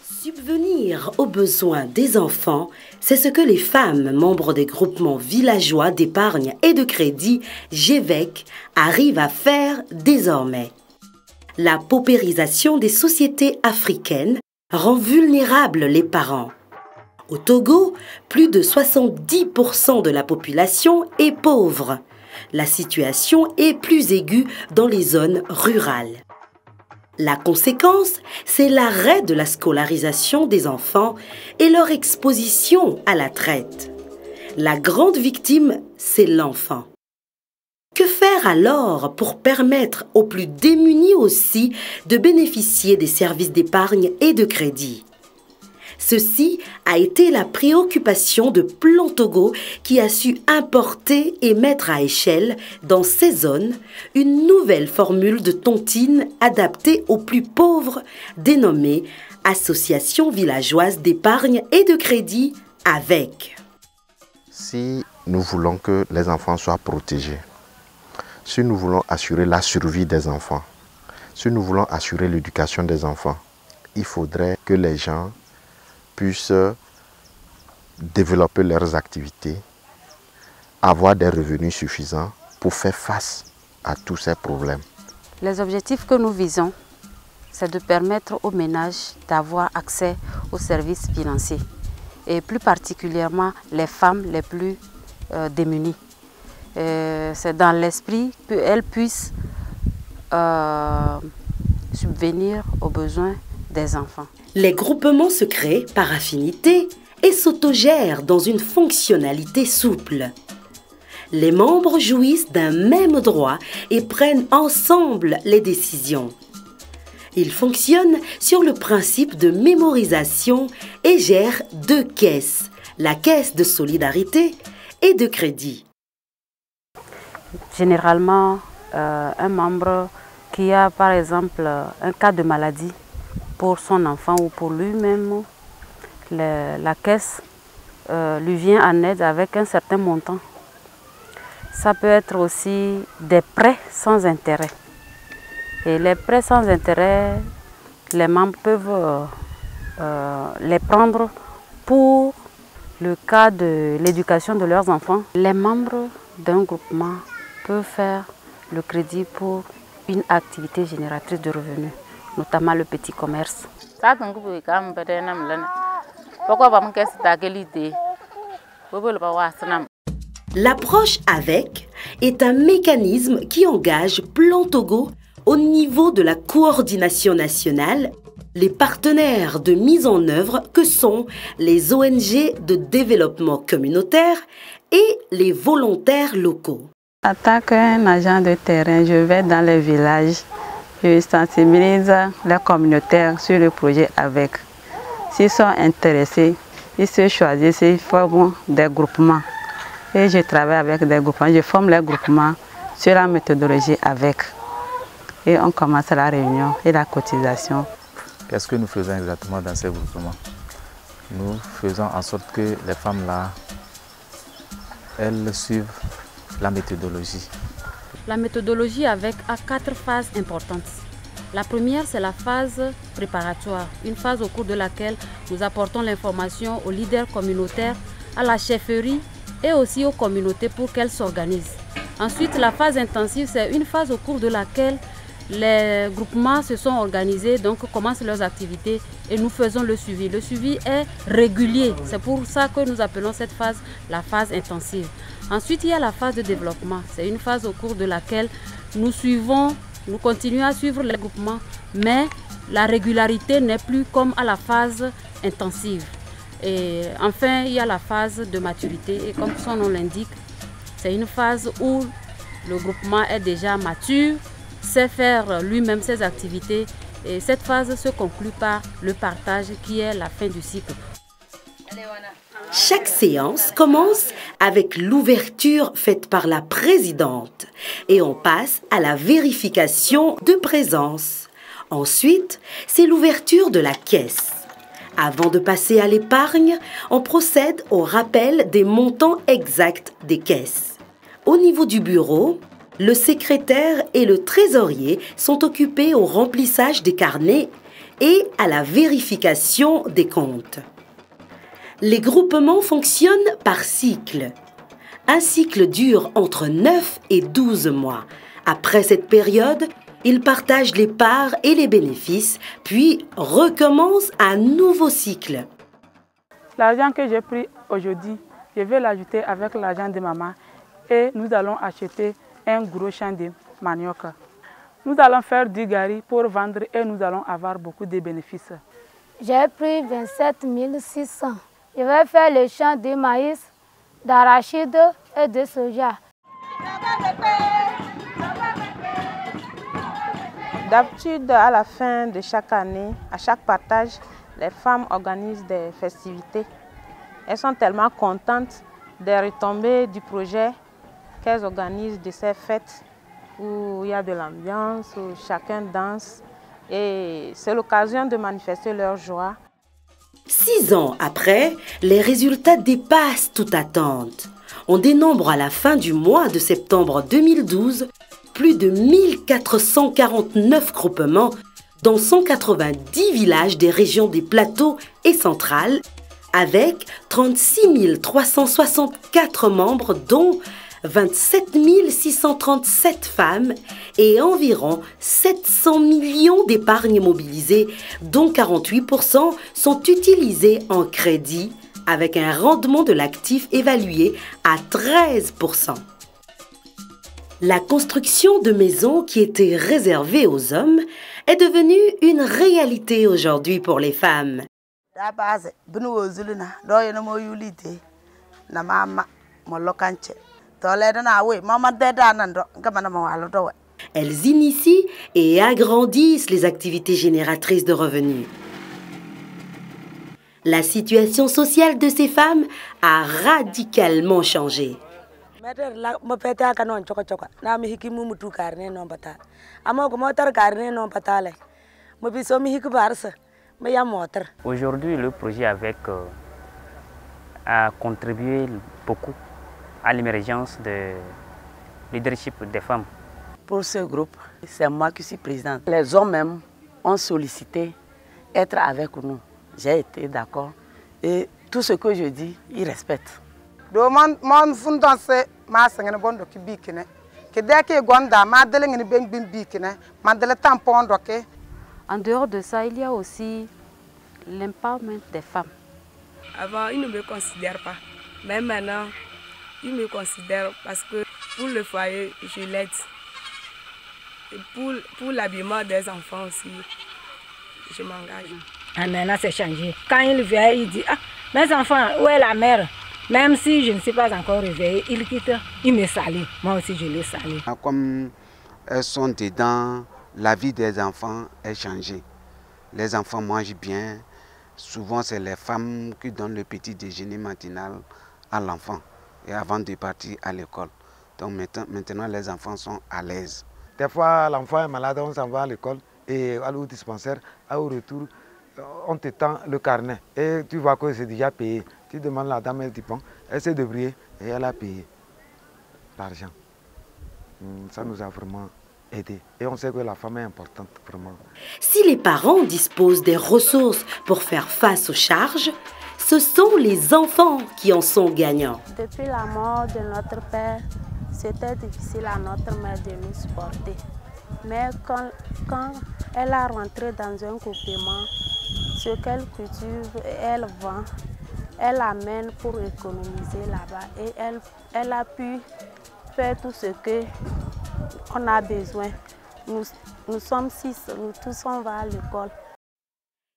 Subvenir aux besoins des enfants, c'est ce que les femmes membres des groupements villageois d'épargne et de crédit GEVEC arrivent à faire désormais. La paupérisation des sociétés africaines rend vulnérables les parents. Au Togo, plus de 70% de la population est pauvre. La situation est plus aiguë dans les zones rurales. La conséquence, c'est l'arrêt de la scolarisation des enfants et leur exposition à la traite. La grande victime, c'est l'enfant. Que faire alors pour permettre aux plus démunis aussi de bénéficier des services d'épargne et de crédit? Ceci a été la préoccupation de Plan Togo qui a su importer et mettre à échelle dans ces zones une nouvelle formule de tontine adaptée aux plus pauvres dénommée Association villageoise d'épargne et de crédit avec. Si nous voulons que les enfants soient protégés, si nous voulons assurer la survie des enfants, si nous voulons assurer l'éducation des enfants, il faudrait que les gens puissent développer leurs activités, avoir des revenus suffisants pour faire face à tous ces problèmes. Les objectifs que nous visons, c'est de permettre aux ménages d'avoir accès aux services financiers et plus particulièrement les femmes les plus démunies. C'est dans l'esprit qu'elles puissent subvenir aux besoins des enfants. Les groupements se créent par affinité et s'autogèrent dans une fonctionnalité souple. Les membres jouissent d'un même droit et prennent ensemble les décisions. Ils fonctionnent sur le principe de mémorisation et gèrent deux caisses, la caisse de solidarité et de crédit. Généralement, un membre qui a par exemple un cas de maladie pour son enfant ou pour lui-même, la caisse lui vient en aide avec un certain montant. Ça peut être aussi des prêts sans intérêt. Et les prêts sans intérêt, les membres peuvent les prendre pour le cas de l'éducation de leurs enfants. Les membres d'un groupement peuvent faire le crédit pour une activité génératrice de revenus, notamment le petit commerce. L'approche avec est un mécanisme qui engage Plan Togo au niveau de la coordination nationale, les partenaires de mise en œuvre que sont les ONG de développement communautaire et les volontaires locaux. En tant qu'un agent de terrain, je vais dans les villages, je sensibilise les communautaires sur le projet avec. S'ils sont intéressés, ils se choisissent, ils forment des groupements. Et je travaille avec des groupements, je forme les groupements sur la méthodologie avec. Et on commence la réunion et la cotisation. Qu'est-ce que nous faisons exactement dans ces groupements? Nous faisons en sorte que les femmes-là, elles suivent la méthodologie. La méthodologie avec a 4 phases importantes. La première, c'est la phase préparatoire, une phase au cours de laquelle nous apportons l'information aux leaders communautaires, à la chefferie et aussi aux communautés pour qu'elles s'organisent. Ensuite, la phase intensive, c'est une phase au cours de laquelle les groupements se sont organisés, donc commencent leurs activités et nous faisons le suivi. Le suivi est régulier, c'est pour ça que nous appelons cette phase la phase intensive. Ensuite, il y a la phase de développement. C'est une phase au cours de laquelle nous continuons à suivre les groupements, mais la régularité n'est plus comme à la phase intensive. Et enfin, il y a la phase de maturité et comme son nom l'indique, c'est une phase où le groupement est déjà mature, sait faire lui-même ses activités et cette phase se conclut par le partage qui est la fin du cycle. Chaque séance commence avec l'ouverture faite par la présidente et on passe à la vérification de présence. Ensuite, c'est l'ouverture de la caisse. Avant de passer à l'épargne, on procède au rappel des montants exacts des caisses. Au niveau du bureau, Le secrétaire et le trésorier sont occupés au remplissage des carnets et à la vérification des comptes. Les groupements fonctionnent par cycle. Un cycle dure entre 9 et 12 mois. Après cette période, ils partagent les parts et les bénéfices, puis recommencent un nouveau cycle. L'argent que j'ai pris aujourd'hui, je vais l'ajouter avec l'argent de maman et nous allons acheter un gros champ de manioc. Nous allons faire du gari pour vendre et nous allons avoir beaucoup de bénéfices. J'ai pris 27 600. Je vais faire le champ de maïs, d'arachide et de soja. D'habitude, à la fin de chaque année, à chaque partage, les femmes organisent des festivités. Elles sont tellement contentes des retombées du projet qu'elles organisent de ces fêtes où il y a de l'ambiance, où chacun danse. Et c'est l'occasion de manifester leur joie. 6 ans après, les résultats dépassent toute attente. On dénombre à la fin du mois de septembre 2012 plus de 1449 groupements dans 190 villages des régions des plateaux et centrales, avec 36 364 membres, dont 27 637 femmes et environ 700 millions d'épargne mobilisée, dont 48% sont utilisés en crédit, avec un rendement de l'actif évalué à 13%. La construction de maisons qui était réservée aux hommes est devenue une réalité aujourd'hui pour les femmes. Elles initient et agrandissent les activités génératrices de revenus. La situation sociale de ces femmes a radicalement changé. Aujourd'hui, le projet avec a contribué beaucoup à l'émergence du leadership des femmes. Pour ce groupe, c'est moi qui suis présidente. Les hommes même ont sollicité être avec nous. J'ai été d'accord et tout ce que je dis, ils respectent. En dehors de ça, il y a aussi l'empowerment des femmes. Avant, ils ne me considèrent pas. Mais maintenant, ils me considèrent parce que pour le foyer, je l'aide. Et pour l'habillement des enfants aussi, je m'engage. Ah, maintenant, c'est changé. Quand il vient, il dit, ah, mes enfants, où est la mère? Même si je ne suis pas encore réveillée, il quitte, il me salue. Moi aussi, je les salue. Comme elles sont dedans, la vie des enfants est changée. Les enfants mangent bien. Souvent, c'est les femmes qui donnent le petit déjeuner matinal à l'enfant et avant de partir à l'école. Donc maintenant, les enfants sont à l'aise. Des fois, l'enfant est malade, on s'en va à l'école et à au dispensaire. Au retour, on te tend le carnet et tu vois que c'est déjà payé. Tu demandes à la dame, elle te prend, elle s'est débrouillée et elle a payé l'argent. Ça nous a vraiment aidé. Et on sait que la femme est importante, vraiment. Si les parents disposent des ressources pour faire face aux charges, ce sont les enfants qui en sont gagnants. Depuis la mort de notre père, c'était difficile à notre mère de nous supporter. Mais quand elle a rentré dans un groupement, ce qu'elle cultive et elle vend, elle amène pour économiser là-bas. Et elle a pu faire tout ce qu'on a besoin. Nous sommes 6, nous tous on va à l'école.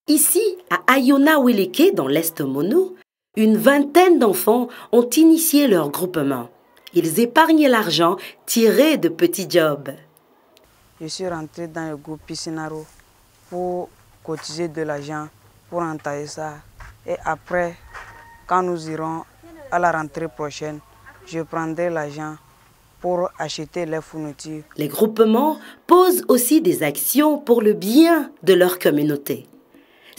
Ici, à Ayona-Weleke, dans l'Est Mono, une vingtaine d'enfants ont initié leur groupement. Ils épargnent l'argent tiré de petits jobs. Je suis rentré dans le groupe Piscinaro pour cotiser de l'argent, pour entailler ça. Et après, quand nous irons à la rentrée prochaine, je prendrai l'argent pour acheter les fournitures. Les groupements posent aussi des actions pour le bien de leur communauté.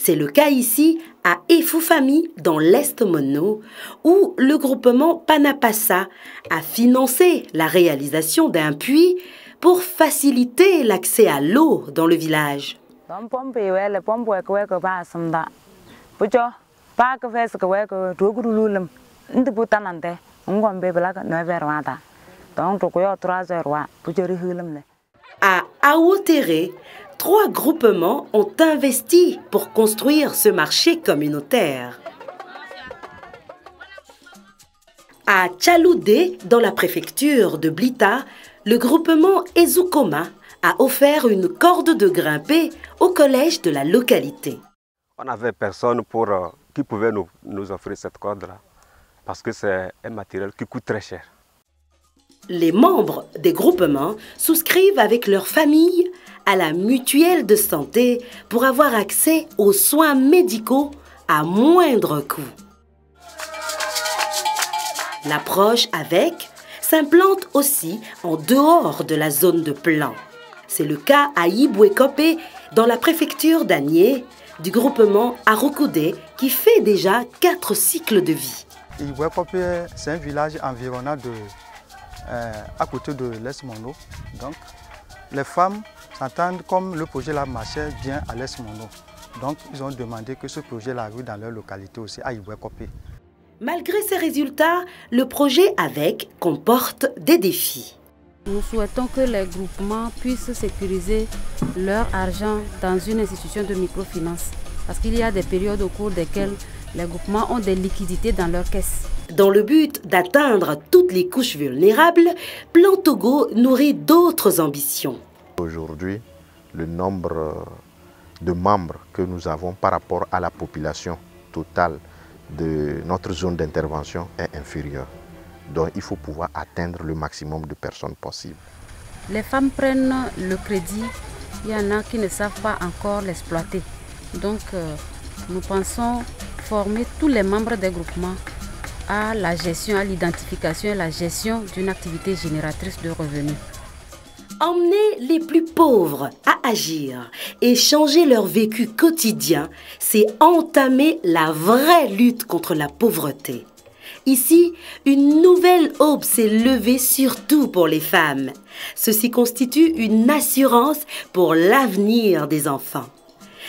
C'est le cas ici à Efufami dans l'Est Mono où le groupement Panapasa a financé la réalisation d'un puits pour faciliter l'accès à l'eau dans le village. À Aotere, 3 groupements ont investi pour construire ce marché communautaire. À Tchaloudé, dans la préfecture de Blita, le groupement Ezukoma a offert une corde de grimper au collège de la localité. On n'avait personne qui pouvait nous offrir cette corde-là, parce que c'est un matériel qui coûte très cher. Les membres des groupements souscrivent avec leur famille à la mutuelle de santé pour avoir accès aux soins médicaux à moindre coût. L'approche avec s'implante aussi en dehors de la zone de plan. C'est le cas à Ibouekopé, dans la préfecture d'Agné, du groupement Arokoudé qui fait déjà 4 cycles de vie. Ibouekopé, c'est un village environnant à côté de l'Est Mono. Donc, les femmes s'entendent comme le projet là marchait bien à l'Est Mono. Donc, ils ont demandé que ce projet-là arrive dans leur localité aussi, à Ibouekopé. Malgré ces résultats, le projet avec comporte des défis. Nous souhaitons que les groupements puissent sécuriser leur argent dans une institution de microfinance. Parce qu'il y a des périodes au cours desquelles les groupements ont des liquidités dans leurs caisses. Dans le but d'atteindre toutes les couches vulnérables, Plan Togo nourrit d'autres ambitions. Aujourd'hui, le nombre de membres que nous avons par rapport à la population totale de notre zone d'intervention est inférieur. Donc il faut pouvoir atteindre le maximum de personnes possible. Les femmes prennent le crédit, il y en a qui ne savent pas encore l'exploiter. Donc nous pensons former tous les membres des groupements à la gestion, à l'identification et la gestion d'une activité génératrice de revenus. Emmener les plus pauvres à agir et changer leur vécu quotidien, c'est entamer la vraie lutte contre la pauvreté. Ici, une nouvelle aube s'est levée surtout pour les femmes. Ceci constitue une assurance pour l'avenir des enfants.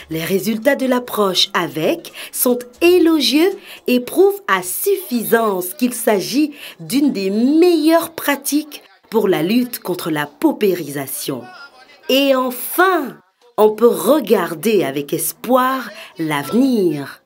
Les résultats de l'approche avec sont élogieux et prouvent à suffisance qu'il s'agit d'une des meilleures pratiques pour la lutte contre la paupérisation. Et enfin, on peut regarder avec espoir l'avenir.